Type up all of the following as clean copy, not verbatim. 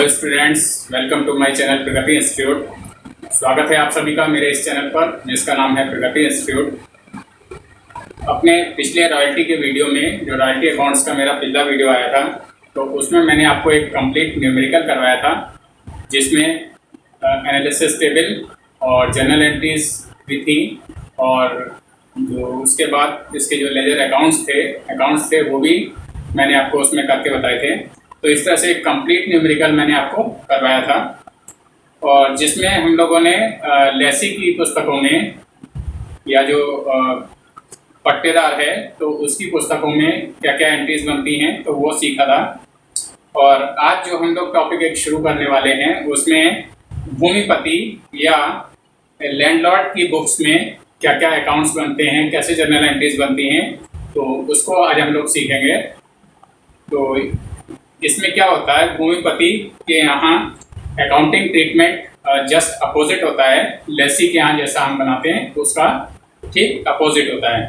Hello students, welcome to my channel Pragati Institute. स्वागत है आप सभी का मेरे इस चैनल पर जिसका नाम है प्रगति इंस्टीट्यूट। अपने पिछले रॉयल्टी के वीडियो में जो रॉयल्टी अकाउंट्स का मेरा पिछला वीडियो आया था, तो उसमें मैंने आपको एक कंप्लीट न्यूमेरिकल करवाया था जिसमें एनालिसिस टेबल और जर्नल एंट्रीज भी थी, और जो उसके बाद इसके जो लेजर अकाउंट्स थे वो भी मैंने आपको उसमें करके बताए थे। तो इस तरह से एक कंप्लीट न्यूमेरिकल मैंने आपको करवाया था, और जिसमें हम लोगों ने लेसी की पुस्तकों में या जो पट्टेदार है तो उसकी पुस्तकों में क्या क्या एंट्रीज बनती हैं तो वो सीखा था। और आज जो हम लोग टॉपिक एक शुरू करने वाले हैं उसमें भूमिपति या लैंडलॉर्ड की बुक्स में क्या क्या अकाउंट्स बनते हैं, कैसे जर्नल एंट्रीज बनती हैं, तो उसको आज हम लोग सीखेंगे। तो इसमें क्या होता है, भूमिपति के यहाँ अकाउंटिंग ट्रीटमेंट जस्ट अपोजिट होता है। लेसी के यहाँ जैसा हम बनाते हैं तो उसका ठीक अपोजिट होता है।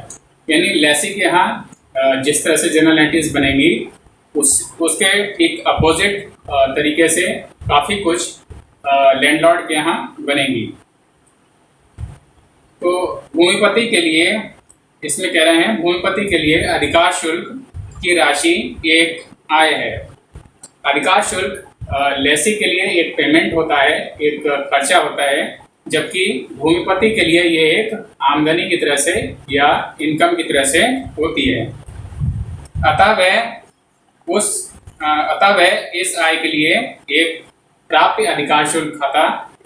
यानी लेसी के यहाँ जिस तरह से जर्नल एंट्रीज बनेंगी उसके ठीक अपोजिट तरीके से काफ़ी कुछ लैंडलॉर्ड के यहाँ बनेंगी। तो भूमिपति के लिए इसमें कह रहे हैं, भूमिपति के लिए अधिकार शुल्क की राशि एक आय है। अधिकार शुल्क लेसी के लिए एक पेमेंट होता है, एक खर्चा होता है, जबकि भूमिपति के लिए ये एक आमदनी की तरह से या इनकम की तरह से होती है। अतः वह इस आय के लिए एक प्राप्य अधिकार शुल्क खाता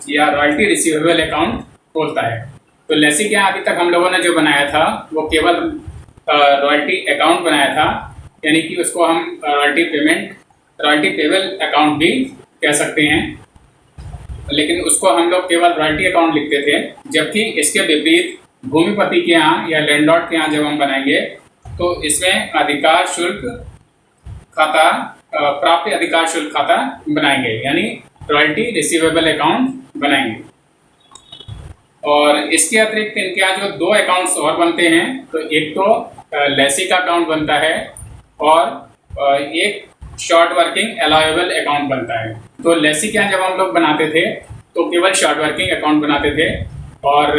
या रॉयल्टी रिसीवेबल अकाउंट खोलता है। तो लेसी के यहाँ अभी तक हम लोगों ने जो बनाया था वो केवल रॉयल्टी अकाउंट बनाया था, यानी कि उसको हम रॉयल्टी पेबल अकाउंट भी कह सकते हैं, लेकिन उसको हम लोग केवल रॉयल्टी अकाउंट लिखते थे। जबकि इसके विपरीत भूमिपति के यहाँ या लैंडलॉर्ड के यहाँ जब हम बनाएंगे तो इसमें अधिकार शुल्क खाता, प्राप्य अधिकार शुल्क खाता बनाएंगे, यानी रॉयल्टी रिसीवेबल अकाउंट बनाएंगे। और इसके अतिरिक्त इनके यहाँ जो दो अकाउंट्स और बनते हैं, तो एक तो लेसी का अकाउंट बनता है और एक शॉर्ट वर्किंग अलाउएबल अकाउंट बनता है। तो लेसी के यहाँ जब हम लोग बनाते थे तो केवल शॉर्ट वर्किंग अकाउंट बनाते थे, और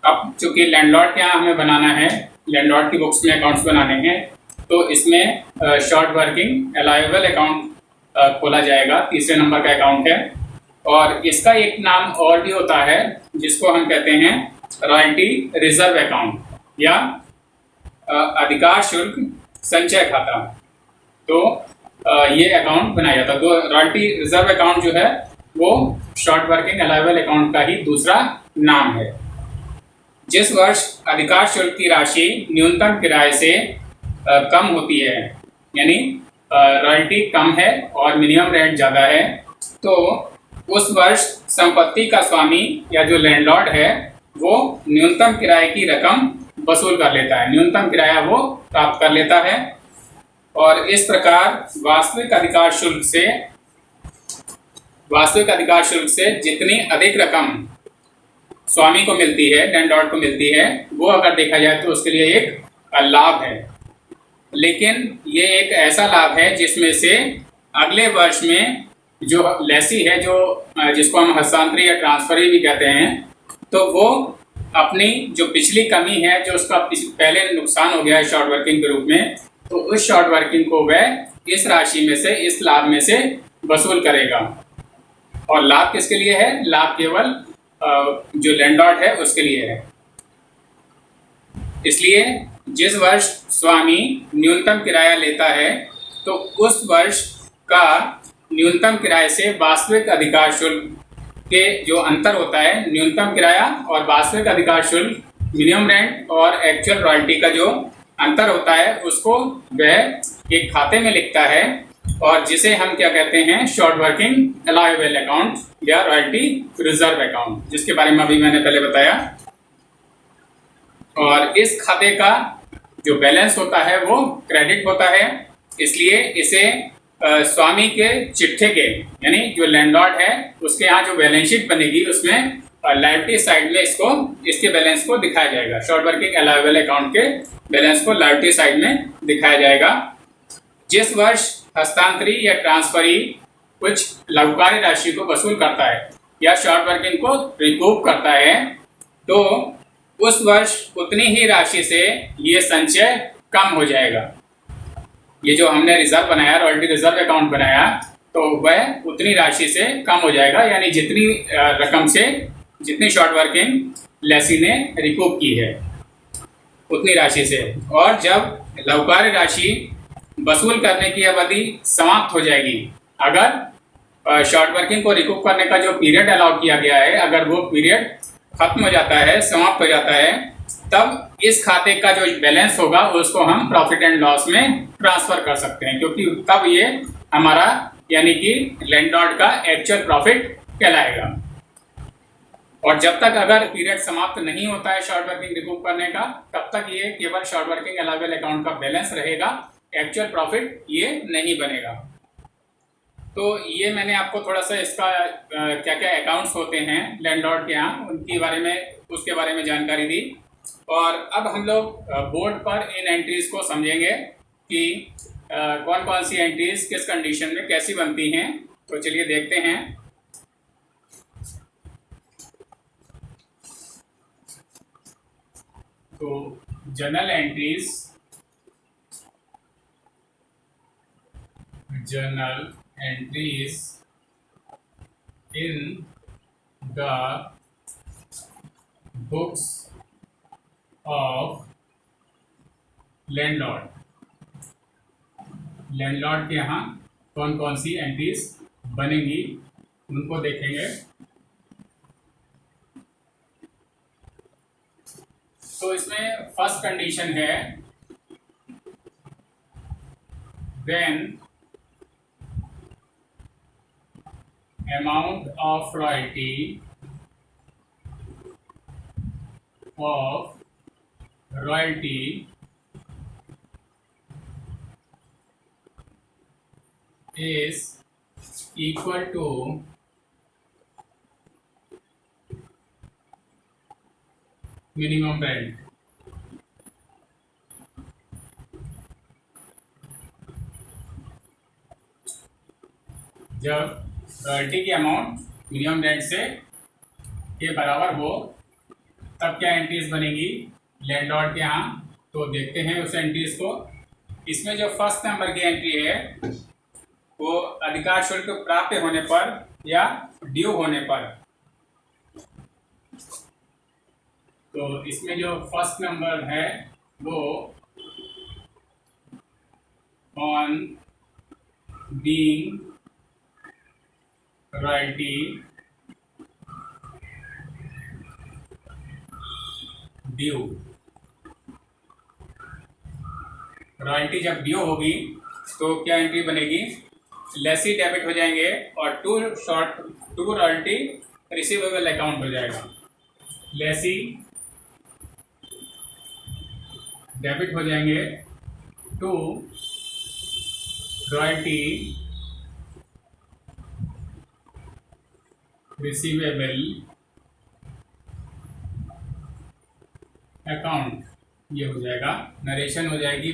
अब चूँकि लैंडलॉर्ड के यहाँ हमें बनाना है, लैंडलॉर्ड की बुक्स में अकाउंट्स बनाने हैं, तो इसमें शॉर्ट वर्किंग अलाउएबल अकाउंट खोला जाएगा, तीसरे नंबर का अकाउंट है। और इसका एक नाम और भी होता है जिसको हम कहते हैं रॉयल्टी रिजर्व अकाउंट या अधिकार शुल्क संचय खाता। तो ये अकाउंट बनाया जाता है। तो रॉयल्टी रिजर्व अकाउंट जो है वो शॉर्ट वर्किंग अलाउएबल अकाउंट का ही दूसरा नाम है। जिस वर्ष अधिकार शुल्क की राशि न्यूनतम किराए से कम होती है, यानी रॉयल्टी कम है और मिनिमम रेंट ज़्यादा है, तो उस वर्ष संपत्ति का स्वामी या जो लैंडलॉर्ड है वो न्यूनतम किराए की रकम वसूल कर लेता है, न्यूनतम किराया वो प्राप्त कर लेता है। और इस प्रकार वास्तविक अधिकार शुल्क से जितनी अधिक रकम स्वामी को मिलती है, लैंडलॉर्ड को मिलती है, वो अगर देखा जाए तो उसके लिए एक लाभ है। लेकिन ये एक ऐसा लाभ है जिसमें से अगले वर्ष में जो लेसी है, जो जिसको हम हस्तांतरी या ट्रांसफरी भी कहते हैं, तो वो अपनी जो पिछली कमी है, जो उसका पहले नुकसान हो गया है शॉर्ट वर्किंग के रूप में, तो उस शॉर्ट वर्किंग को वह इस राशि में से, इस लाभ में से वसूल करेगा। और लाभ किसके लिए है? लाभ केवल जो लैंडलॉर्ड है उसके लिए है। इसलिए जिस वर्ष स्वामी न्यूनतम किराया लेता है तो उस वर्ष का न्यूनतम किराए से वास्तविक अधिकार शुल्क के जो अंतर होता है, न्यूनतम किराया और वास्तविक अधिकार शुल्क, मिनिमम रेंट और एक्चुअल रॉयल्टी का जो अंतर होता है, उसको वह एक खाते में लिखता है, और जिसे हम क्या कहते हैं, शॉर्ट वर्किंग अलाउएबल अकाउंट या रॉयल्टी रिजर्व अकाउंट, जिसके बारे में अभी मैंने पहले बताया। और इस खाते का जो बैलेंस होता है वो क्रेडिट होता है, इसलिए इसे स्वामी के चिट्ठे के, यानी जो लैंडलॉर्ड है उसके यहाँ जो बैलेंस शीट बनेगी उसमें लायबिलिटी साइड में इसके बैलेंस को दिखाया जाएगा। शॉर्ट वर्किंग अलाउएबल अकाउंट के बैलेंस को लायबिलिटी साइड में दिखाया जाएगा। जिस वर्ष हस्तांतरी या ट्रांसफरी कुछ लाभकारी राशि को वसूल करता है या शॉर्ट वर्किंग को रिकूप करता है, तो उस वर्ष उतनी ही राशि से ये संचय कम हो जाएगा। ये जो हमने रिजर्व बनाया, रॉयल्टी रिजर्व अकाउंट बनाया, तो वह उतनी राशि से कम हो जाएगा, यानी जितनी रकम से जितनी शॉर्ट वर्किंग लेसी ने रिकूप की है उतनी राशि से। और जब लाभकारी राशि वसूल करने की अवधि समाप्त हो जाएगी, अगर शॉर्ट वर्किंग को रिकूप करने का जो पीरियड अलाउ किया गया है, अगर वो पीरियड खत्म हो जाता है, समाप्त हो जाता है, तब इस खाते का जो बैलेंस होगा उसको हम प्रॉफिट एंड लॉस में ट्रांसफर कर सकते हैं, क्योंकि तब ये हमारा यानी कि लैंडलॉर्ड का एक्चुअल प्रॉफिट कहलाएगा। और जब तक अगर पीरियड समाप्त नहीं होता है शॉर्ट वर्किंग रिकूप करने का, तब तक ये केवल शॉर्ट वर्किंग अलाउएबल अकाउंट का बैलेंस रहेगा, एक्चुअल प्रॉफिट ये नहीं बनेगा। तो ये मैंने आपको थोड़ा सा इसका क्या क्या अकाउंट्स होते हैं लैंडलॉर्ड के यहाँ, उनके बारे में उसके बारे में जानकारी दी। और अब हम लोग बोर्ड पर इन एंट्रीज को समझेंगे कि कौन कौन सी एंट्रीज किस कंडीशन में कैसी बनती हैं। तो चलिए देखते हैं। तो journal entries in the books of landlord के यहाँ कौन कौन सी एंट्रीज बनेंगी उनको देखेंगे। तो इसमें फर्स्ट कंडीशन है when amount of royalty is equal to minimum rent। जब रॉयल्टी की अमाउंट मिनिमम रेंट से के बराबर हो तब क्या एंट्रीज बनेगी लैंडलॉर्ड के यहाँ। तो देखते हैं उस एंट्रीज को। इसमें जो फर्स्ट नंबर की एंट्री है वो अधिकार शुल्क प्राप्य होने पर या ड्यू होने पर। तो इसमें जो फर्स्ट नंबर है वो on being royalty due. Royalty जब ड्यू होगी तो क्या एंट्री बनेगी, लेसी डेबिट हो जाएंगे और टू रॉयल्टी रिसीवेबल अकाउंट हो जाएगा। लेसी डेबिट हो जाएंगे टू रॉयल्टी रिसीवेबल अकाउंट, ये हो जाएगा। नरेशन हो जाएगी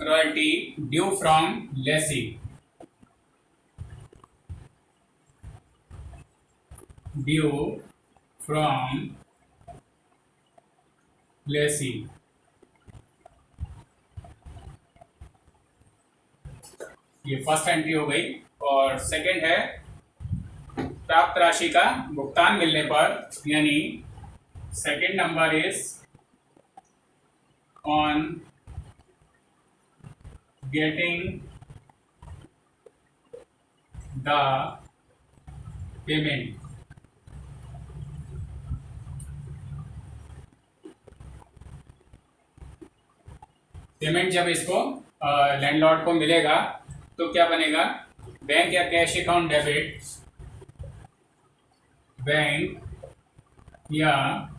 royalty due from lessee, due from lessee. ये फर्स्ट एंट्री हो गई। और सेकंड है प्राप्त राशि का भुगतान मिलने पर, यानी second number is on getting the payment. Payment जब इसको लैंडलॉर्ड को मिलेगा तो क्या बनेगा, बैंक या कैश अकाउंट डेबिट, बैंक या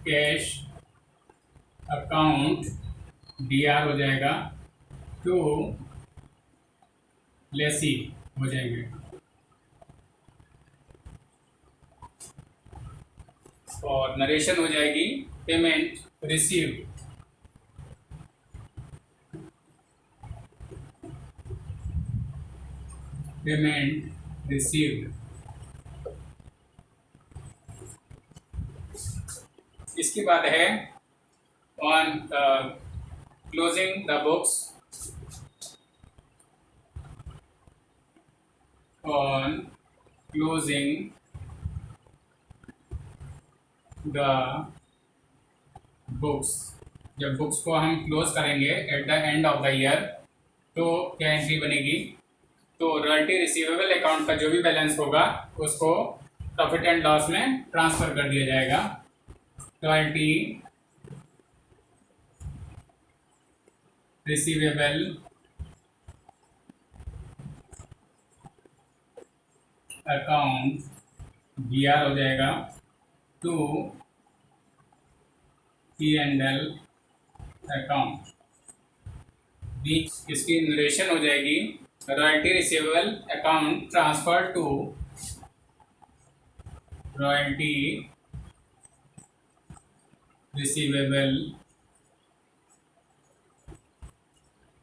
कैश अकाउंट डीआर हो जाएगा टू लेसी हो जाएंगे। और नरेशन हो जाएगी पेमेंट रिसीव, पेमेंट रिसीव्ड। इसके बाद है on closing the books, on closing the books. जब बुक्स को हम क्लोज करेंगे eight the end of the year तो क्या एंट्री बनेगी? तो रॉयल्टी रिसीवेबल अकाउंट का जो भी बैलेंस होगा उसको प्रॉफिट एंड लॉस में ट्रांसफर कर दिया जाएगा। रॉयल्टी रिसीवेबल अकाउंट BR हो जाएगा टू P&L अकाउंट। इसकी नरेशन हो जाएगी royalty receivable account transfer to royalty receivable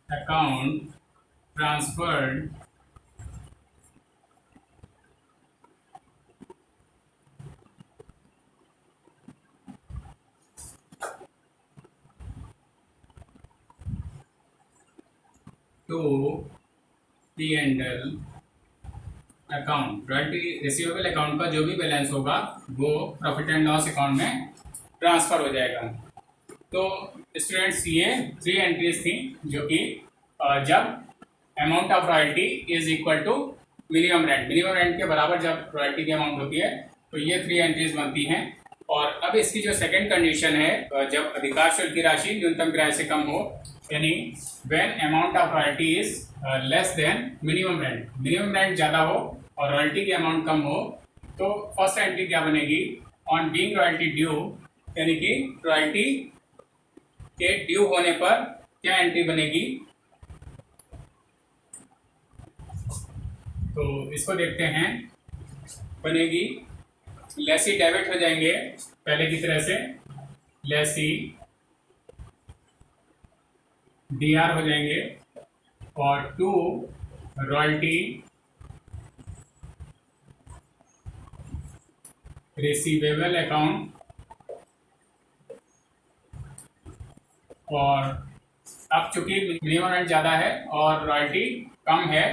account transferred to P&L account. Royalty receivable account का जो भी बैलेंस होगा वो प्रॉफिट एंड लॉस अकाउंट में ट्रांसफर हो जाएगा। तो स्टूडेंट्स ये 3 एंट्रीज थी जो कि जब amount of royalty is equal to minimum rent के बराबर जब रॉयल्टी की अमाउंट होती है तो ये 3 एंट्रीज बनती हैं। और अब इसकी जो सेकंड कंडीशन है जब अधिकार शुल्क की राशि न्यूनतम किराए से कम हो, यानी when amount of royalty is less than minimum rent ज़्यादा हो और रॉयल्टी की अमाउंट कम हो, तो फर्स्ट एंट्री क्या बनेगी? ऑन बीइंग रॉयल्टी ड्यू, यानी कि रॉयल्टी के ड्यू होने पर क्या एंट्री बनेगी? तो इसको देखते हैं। बनेगी लेसी डेबिट हो जाएंगे पहले की तरह से, लेसी DR हो जाएंगे और टू रॉयल्टी रिसीवेबल अकाउंट। और अब चूंकि मिनिमम रेंट ज़्यादा है और रॉयल्टी कम है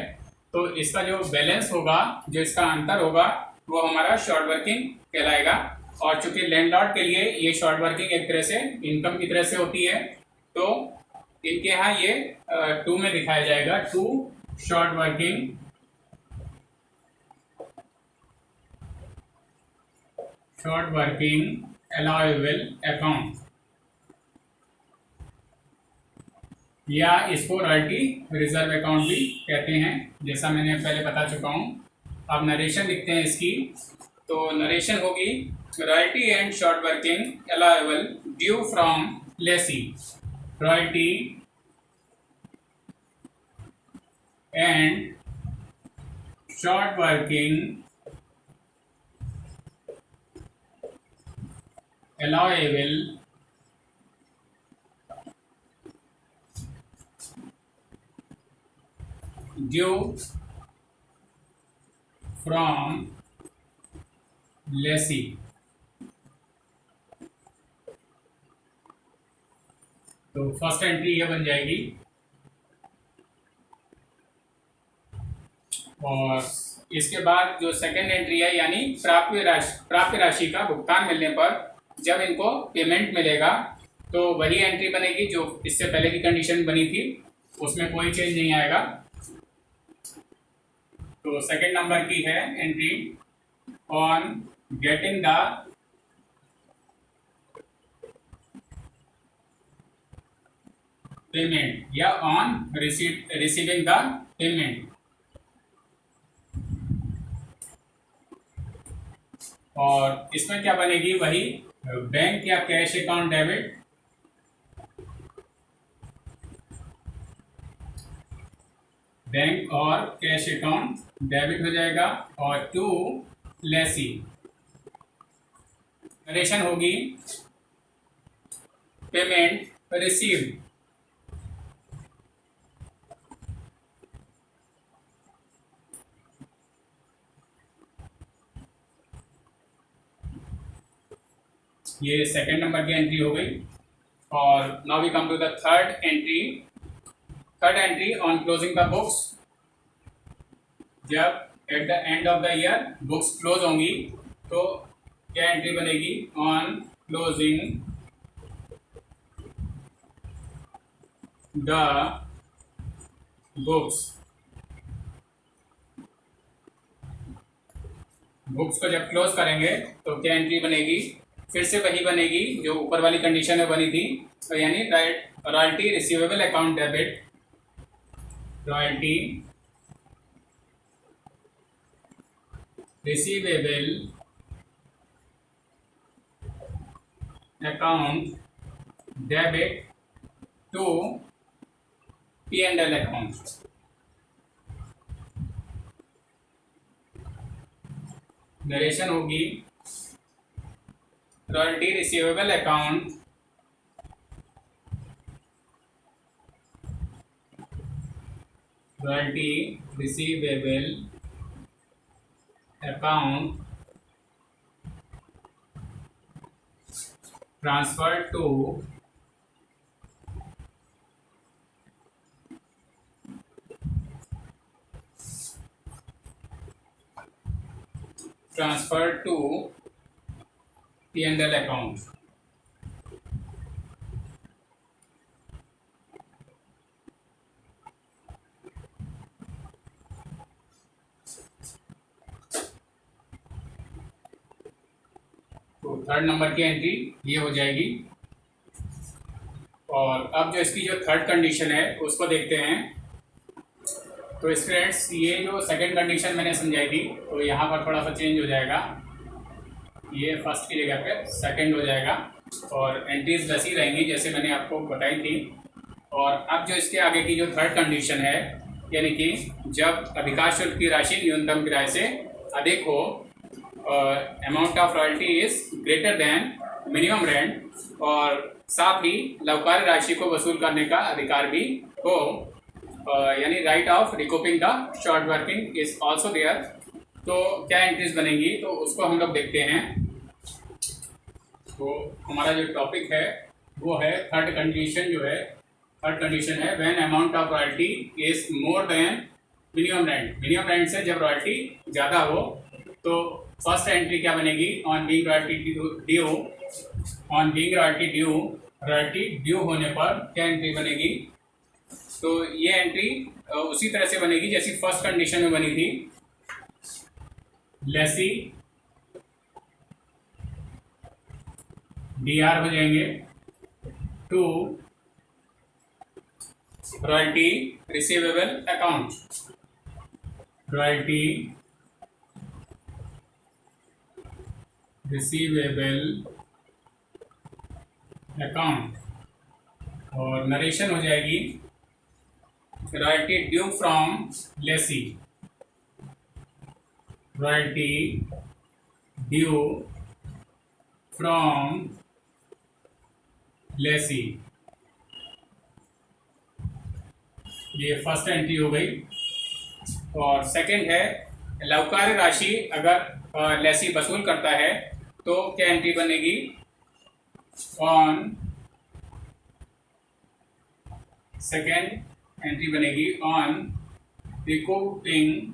तो इसका जो बैलेंस होगा, जो इसका अंतर होगा वो हमारा शॉर्ट वर्किंग कहलाएगा। और चूंकि लैंडलॉर्ड के लिए ये शॉर्ट वर्किंग एक तरह से इनकम की तरह से होती है तो इनके यहाँ ये 2 में दिखाया जाएगा, to short working allowable account, या इसको रॉयल्टी रिजर्व अकाउंट भी कहते हैं, जैसा मैंने पहले बता चुका हूँ। अब नरेशन लिखते हैं इसकी। तो नरेशन होगी royalty and short working allowable due from lessee. Royalty and short working allowable due from lessee। तो फर्स्ट एंट्री ये बन जाएगी और इसके बाद जो सेकंड एंट्री है यानी प्राप्य राशि का भुगतान मिलने पर जब इनको पेमेंट मिलेगा तो वही एंट्री बनेगी जो इससे पहले की कंडीशन बनी थी, उसमें कोई चेंज नहीं आएगा। तो सेकंड नंबर की है entry on getting the payment या ऑन रिसीविंग द पेमेंट। और इसमें क्या बनेगी? वही बैंक या कैश अकाउंट डेबिट, बैंक और कैश अकाउंट डेबिट हो जाएगा और टू लेसी। नरेशन होगी पेमेंट रिसीव्ड। ये सेकेंड नंबर की एंट्री हो गई। और now we come to the third entry. Third entry on closing the books. जब at the end of the year books close होंगी तो क्या एंट्री बनेगी? On closing the books. Books को जब क्लोज करेंगे तो क्या एंट्री बनेगी? फिर से वही बनेगी जो ऊपर वाली कंडीशन में बनी थी, तो यानी royalty receivable account debit. Royalty receivable account debit to P&L account. Narration होगी royalty receivable account royalty receivable account transfer to P&L account. तो थर्ड नंबर की एंट्री ये हो जाएगी। और अब जो इसकी जो थर्ड कंडीशन है उसको देखते हैं। तो स्टूडेंट्स, ये जो सेकंड कंडीशन मैंने समझाई थी, तो यहाँ पर थोड़ा सा चेंज हो जाएगा। ये फर्स्ट की जगह पे सेकंड हो जाएगा और एंट्रीज वैसी रहेंगी जैसे मैंने आपको बताई थी। और अब जो इसके आगे की जो थर्ड कंडीशन है, यानी कि जब अधिकार शुल्क की राशि न्यूनतम किराए से अधिक हो, amount of royalty is greater than minimum rent, और साथ ही लवकारी राशि को वसूल करने का अधिकार भी हो, यानी right of recouping the short working is also there. तो क्या एंट्रीज बनेंगी तो उसको हम लोग देखते हैं। तो हमारा जो टॉपिक है वो है थर्ड कंडीशन। जो है थर्ड कंडीशन है when amount of royalty is more than minimum rent. Minimum rent से जब रॉयल्टी ज़्यादा हो तो फर्स्ट एंट्री क्या बनेगी? On being royalty due. On being royalty due, royalty due होने पर क्या एंट्री बनेगी? तो ये एंट्री उसी तरह से बनेगी जैसी फर्स्ट कंडीशन में बनी थी। लेसी DR हो जाएंगे to royalty receivable account. Royalty receivable account. और नरेशन हो जाएगी royalty due from lessee. Royalty due from lessee. ये फर्स्ट एंट्री हो गई। और सेकंड है लवकारी राशि अगर लेसी वसूल करता है तो क्या एंट्री बनेगी? ऑन सेकंड एंट्री बनेगी ऑन रिकूपिंग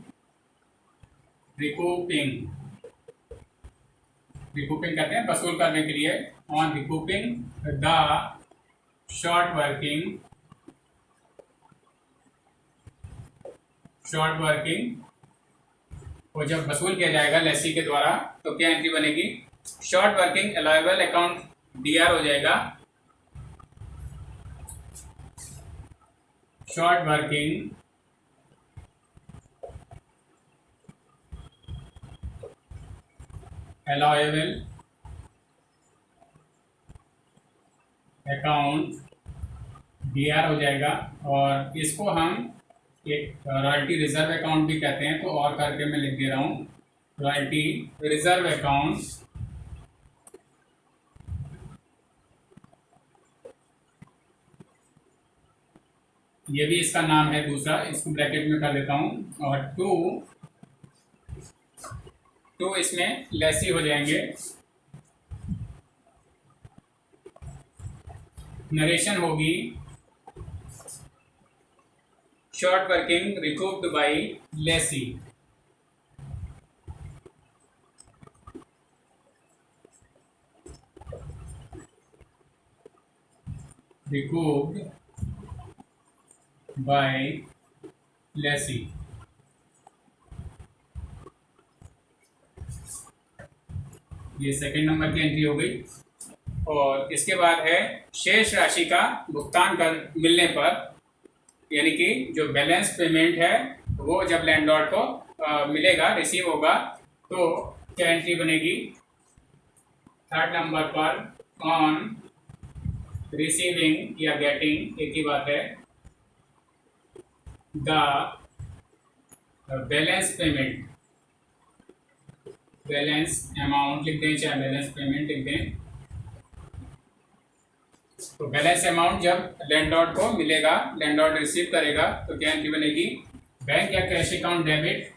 कहते हैं वसूल करने के लिए। On recouping the short working को जब वसूल किया जाएगा लेसी के द्वारा तो क्या एंट्री बनेगी? Short working allowable account DR हो जाएगा। Short working allowable account DR हो जाएगा। और इसको हम एक रॉयल्टी रिजर्व अकाउंट भी कहते हैं। तो और करके मैं लिख दे रहा हूँ रॉयल्टी रिजर्व अकाउंट। ये भी इसका नाम है दूसरा, इसको ब्रैकेट में कर देता हूँ। और टू इसमें लेसी हो जाएंगे नरेशन होगी short working recouped by lessee. recouped by lessee. ये सेकंड नंबर की एंट्री हो गई। और इसके बाद है शेष राशि का भुगतान कर मिलने पर, यानी कि जो बैलेंस पेमेंट है वो जब लैंडलॉर्ड को मिलेगा, रिसीव होगा, तो क्या एंट्री बनेगी? थर्ड नंबर पर ऑन रिसीविंग या गेटिंग एक ही बात है, the balance payment, balance amount लिख दें चाहे बैलेंस पेमेंट लिख दें, तो बैलेंस अमाउंट जब लैंडलॉर्ड को मिलेगा, लैंडलॉर्ड रिसीव करेगा, तो क्या एंट्री बनेगी? बैंक या कैश अकाउंट डेबिट,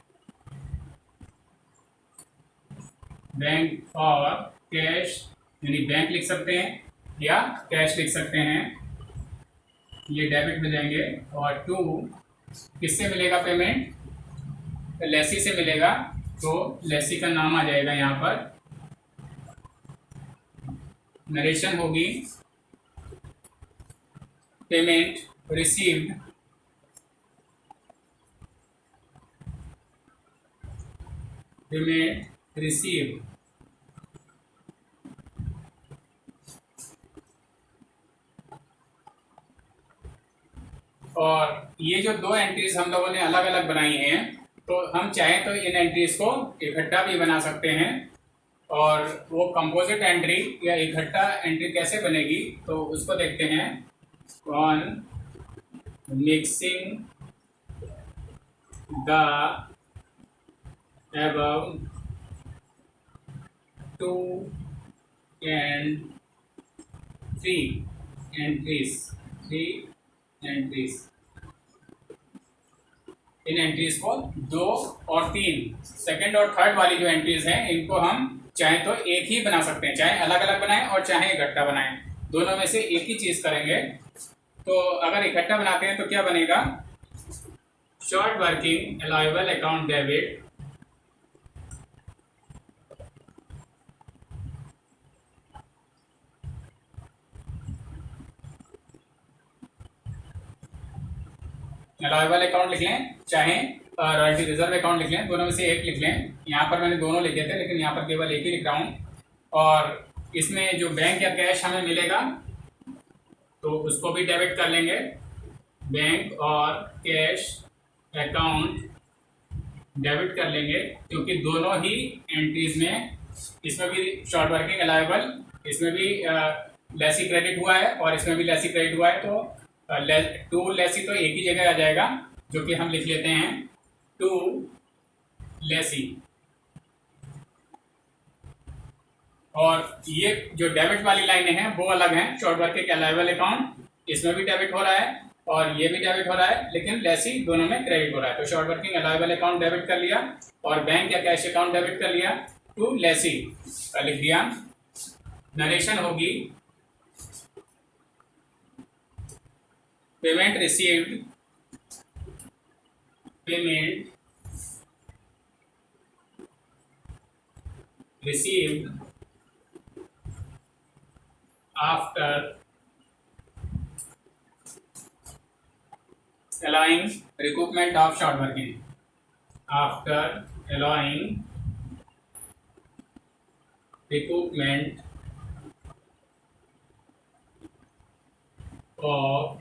बैंक और कैश, यानी बैंक लिख सकते हैं या कैश लिख सकते हैं, ये डेबिट में जाएंगे। और टू किससे मिलेगा पेमेंट? लेसी से मिलेगा, तो लेसी का नाम आ जाएगा यहाँ पर। नरेशन होगी पेमेंट रिसीव्ड पेमेंट रिसीव्ड। और ये जो दो एंट्रीज हम लोगों ने अलग अलग बनाई हैं, तो हम चाहें तो इन एंट्रीज को इकट्ठा भी बना सकते हैं। और वो कंपोजिट एंट्री या इकट्ठा एंट्री कैसे बनेगी, तो उसको देखते हैं। On mixing the above two and three entries, in entries को दो और तीन, सेकंड और थर्ड वाली जो एंट्रीज हैं, इनको हम चाहे तो एक ही बना सकते हैं, चाहे अलग अलग बनाएं और चाहे इकट्ठा बनाएं, दोनों में से एक ही चीज करेंगे। तो अगर इकट्ठा बनाते हैं तो क्या बनेगा? Short working allowable account debit allowable account लिख लें, चाहे रॉयल्टी रिजर्व अकाउंट लिख लें, दोनों में से एक लिख लें। यहाँ पर मैंने दोनों लिखे थे, लेकिन यहाँ पर केवल एक ही लिख रहा हूँ। और इसमें जो बैंक या कैश हमें मिलेगा, तो उसको भी डेबिट कर लेंगे। बैंक और कैश अकाउंट डेबिट कर लेंगे, क्योंकि दोनों ही एंट्रीज में, इसमें भी शॉर्ट वर्किंग अलाउएबल, इसमें भी लेसी क्रेडिट हुआ है और इसमें भी लेसी क्रेडिट हुआ है, तो टू लेसी तो एक ही जगह आ जाएगा, जो कि हम लिख लेते हैं टू लेसी। और ये जो डेबिट वाली लाइनें हैं वो अलग हैं। शॉर्ट वर्किंग अलाउएबल अकाउंट, इसमें भी डेबिट हो रहा है और ये भी डेबिट हो रहा है, लेकिन लेसी दोनों में क्रेडिट हो रहा है। तो short working allowable account debit कर लिया और बैंक या कैश अकाउंट डेबिट कर लिया, टू लेसी लिख दिया। नरेशन होगी payment received after allowing recoupment of short working, after allowing recoupment of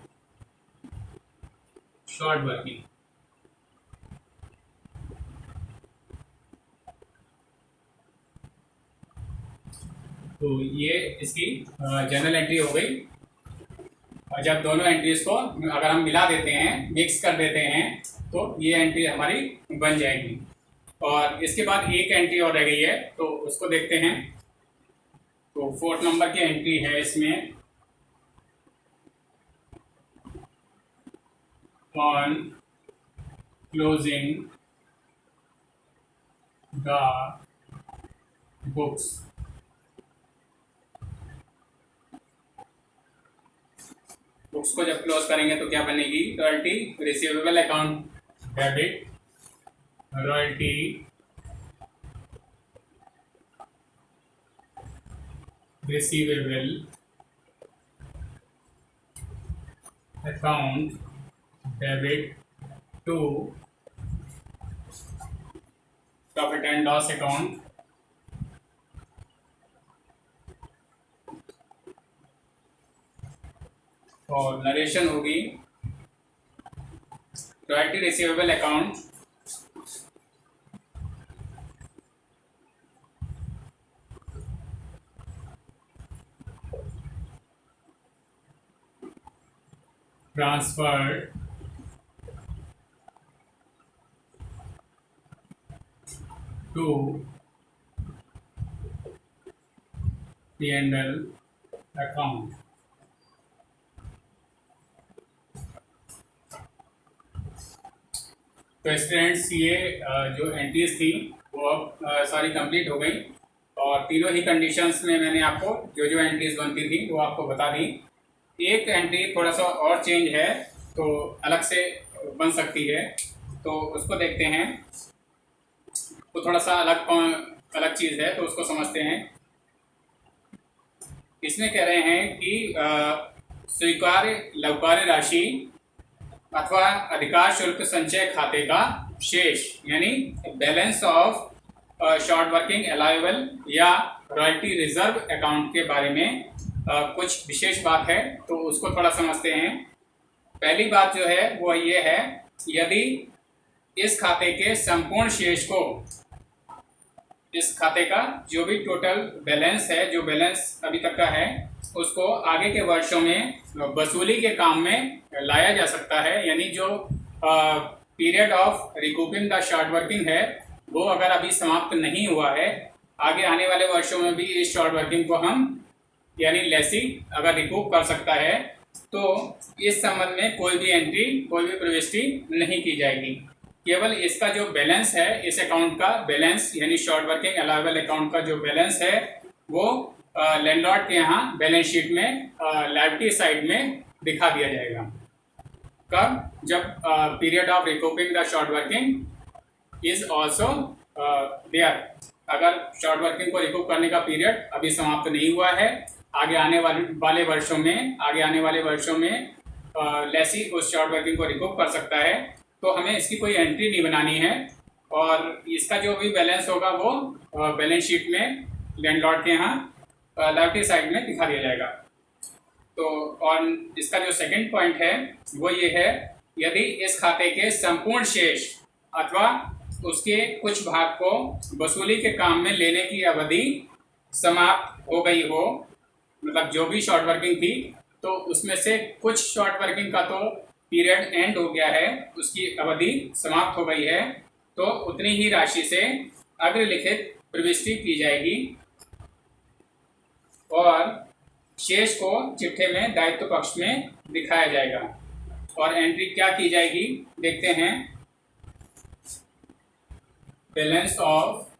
short working। तो ये इसकी जनरल एंट्री हो गई। और जब दोनों एंट्रीज को अगर हम मिला देते हैं, मिक्स कर देते हैं, तो ये एंट्री हमारी बन जाएगी। और इसके बाद एक एंट्री और रह गई है, तो उसको देखते हैं। तो फोर्थ नंबर की एंट्री है इसमें, on closing the books, books को जब क्लोज करेंगे तो क्या बनेगी, royalty receivable account debit royalty receivable account debit to profit and loss account और नरेशन होगी royalty receivable account transferred to P&L account. तो स्टूडेंट्स ये जो एंट्रीज थी वो अब सारी कंप्लीट हो गई और तीनों ही कंडीशंस में मैंने आपको जो जो एंट्रीज बनती थी वो आपको बता दी। एक एंट्री थोड़ा सा और चेंज है तो अलग से बन सकती है, तो उसको देखते हैं। तो थोड़ा सा अलग चीज़ है तो उसको समझते हैं। इसमें कह रहे हैं कि स्वीकार्य लवकार्य राशि अथवा अधिकार शुल्क संचय खाते का शेष यानी balance of short working allowable या रॉयल्टी रिजर्व अकाउंट के बारे में कुछ विशेष बात है, तो उसको थोड़ा समझते हैं। पहली बात जो है वो ये है, यदि इस खाते के संपूर्ण शेष को, इस खाते का जो भी टोटल बैलेंस है, जो बैलेंस अभी तक का है, उसको आगे के वर्षों में वसूली के काम में लाया जा सकता है। यानी जो period of recouping the short working है वो अगर अभी समाप्त नहीं हुआ है, आगे आने वाले वर्षों में भी इस शॉर्ट वर्किंग को हम यानी लेसी अगर रिकूप कर सकता है तो इस संबंध में कोई भी एंट्री, कोई भी प्रविष्टि नहीं की जाएगी। केवल इसका जो बैलेंस है, इस अकाउंट का बैलेंस यानी शॉर्ट वर्किंग अलाउएबल अकाउंट का जो बैलेंस है वो लैंडलॉर्ड के यहाँ बैलेंस शीट में लायबिलिटी साइड में दिखा दिया जाएगा। कब? जब period of recouping the short working is also there. अगर शॉर्ट वर्किंग को रिकूप करने का पीरियड अभी समाप्त नहीं हुआ है, आगे आने वाले वर्षों में लेसी उस शॉर्ट वर्किंग को रिकूप कर सकता है, तो हमें इसकी कोई एंट्री नहीं बनानी है और इसका जो भी बैलेंस होगा वो बैलेंस शीट में लैंडलॉर्ड के यहाँ लायबिलिटी साइड में दिखा दिया जाएगा। तो और इसका जो सेकंड पॉइंट है वो ये है, यदि इस खाते के संपूर्ण शेष अथवा उसके कुछ भाग को वसूली के काम में लेने की अवधि समाप्त हो गई हो, मतलब जो भी शॉर्ट वर्किंग थी तो उसमें से कुछ शॉर्ट वर्किंग का तो पीरियड एंड हो गया है, उसकी अवधि समाप्त हो गई है, तो उतनी ही राशि से अग्रलिखित प्रविष्टि की जाएगी और शेष को चिट्ठे में दायित्व पक्ष में दिखाया जाएगा। और एंट्री क्या की जाएगी देखते हैं। Balance of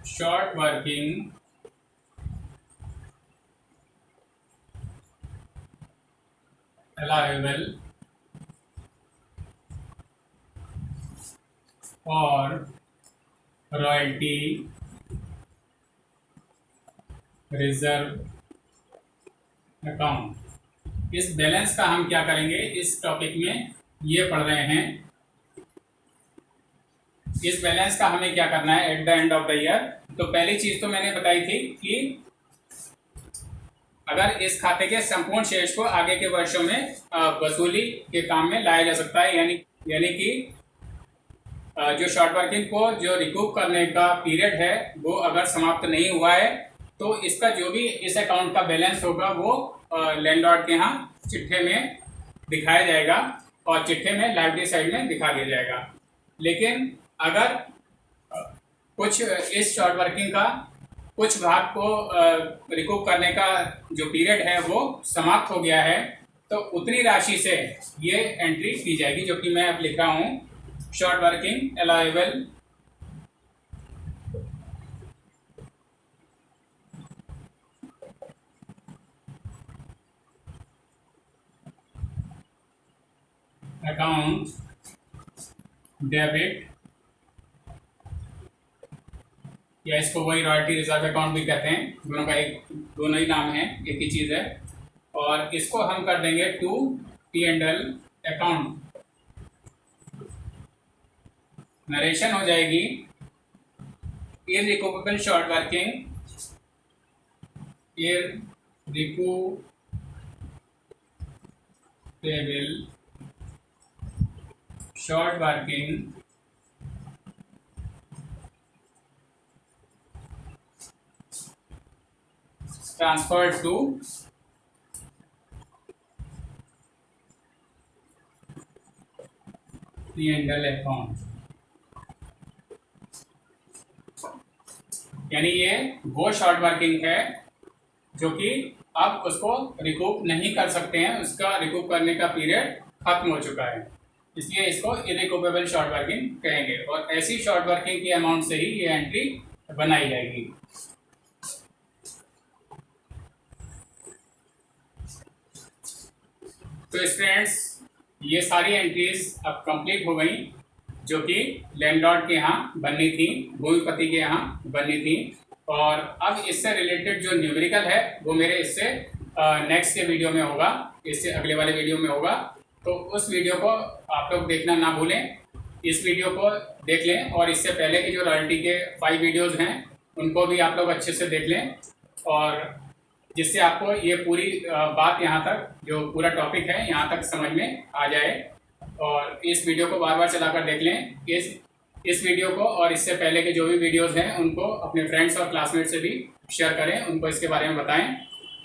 short working allowable और रॉयल्टी रिजर्व अकाउंट। इस बैलेंस का हम क्या करेंगे, इस टॉपिक में ये पढ़ रहे हैं। इस बैलेंस का हमें क्या करना है eight the end of the year. तो पहली चीज तो मैंने बताई थी कि अगर इस खाते के संपूर्ण शेष को आगे के वर्षों में वसूली के काम में लाया जा सकता है, यानी कि जो शॉर्ट वर्किंग को जो रिकूप करने का पीरियड है वो अगर समाप्त नहीं हुआ है तो इसका जो भी इस अकाउंट का बैलेंस होगा वो लैंडलॉर्ड के यहाँ चिट्ठे में दिखाया जाएगा और चिट्ठे में लायबिलिटी साइड में दिखा दिया जाएगा। लेकिन अगर कुछ इस शॉर्ट वर्किंग का कुछ भाग को रिकूप करने का जो पीरियड है वो समाप्त हो गया है तो उतनी राशि से ये एंट्री की जाएगी, जो कि मैं अब लिख रहा हूँ। Short working allowable account debit, या इसको वही रॉयल्टी रिजर्व अकाउंट भी कहते हैं, दोनों ही नाम है, एक ही चीज़ है। और इसको हम कर देंगे टू P&L अकाउंट। नरेशन हो जाएगी irrecoverable short working, irrecoverable short working transferred to P&L account. यानी ये वो शॉर्ट वर्किंग है जो कि आप उसको रिकूप नहीं कर सकते हैं, उसका रिकूप करने का पीरियड खत्म हो चुका है, इसलिए इसको इररिकूवेबल शॉर्ट वर्किंग कहेंगे। और ऐसी शॉर्ट वर्किंग की अमाउंट से ही ये एंट्री बनाई जाएगी। तो स्टूडेंट्स, ये सारी एंट्रीज अब कंप्लीट हो गई जो कि लैंडलॉर्ड के यहाँ बननी थी, भूमिपति के यहाँ बननी थी। और अब इससे रिलेटेड जो न्यूमेरिकल है वो मेरे इससे नेक्स्ट के वीडियो में होगा, इससे अगले वाले वीडियो में होगा। तो उस वीडियो को आप लोग देखना ना भूलें, इस वीडियो को देख लें और इससे पहले के जो रॉयल्टी के 5 वीडियोज़ हैं उनको भी आप लोग अच्छे से देख लें, और जिससे आपको ये पूरी बात यहाँ तक, जो पूरा टॉपिक है यहाँ तक समझ में आ जाए। और इस वीडियो को बार बार चलाकर देख लें। इस वीडियो को और इससे पहले के जो भी वीडियोस हैं उनको अपने फ्रेंड्स और क्लासमेट से भी शेयर करें, उनको इसके बारे में बताएं।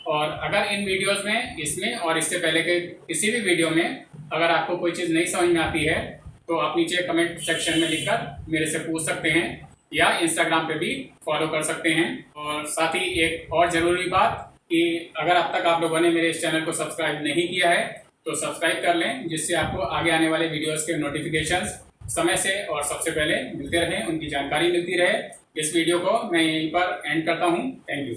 और अगर इन वीडियोस में, इसमें और इससे पहले के किसी भी वीडियो में अगर आपको कोई चीज़ नहीं समझ में आती है तो आप नीचे कमेंट सेक्शन में लिखकर मेरे से पूछ सकते हैं, या इंस्टाग्राम पे भी फॉलो कर सकते हैं। और साथ ही एक और ज़रूरी बात कि अगर अब तक आप लोगों ने मेरे इस चैनल को सब्सक्राइब नहीं किया है तो सब्सक्राइब कर लें, जिससे आपको आगे आने वाले वीडियोस के नोटिफिकेशंस समय से और सबसे पहले मिलते रहें, उनकी जानकारी मिलती रहे। इस वीडियो को मैं यहीं पर एंड करता हूँ। Thank you.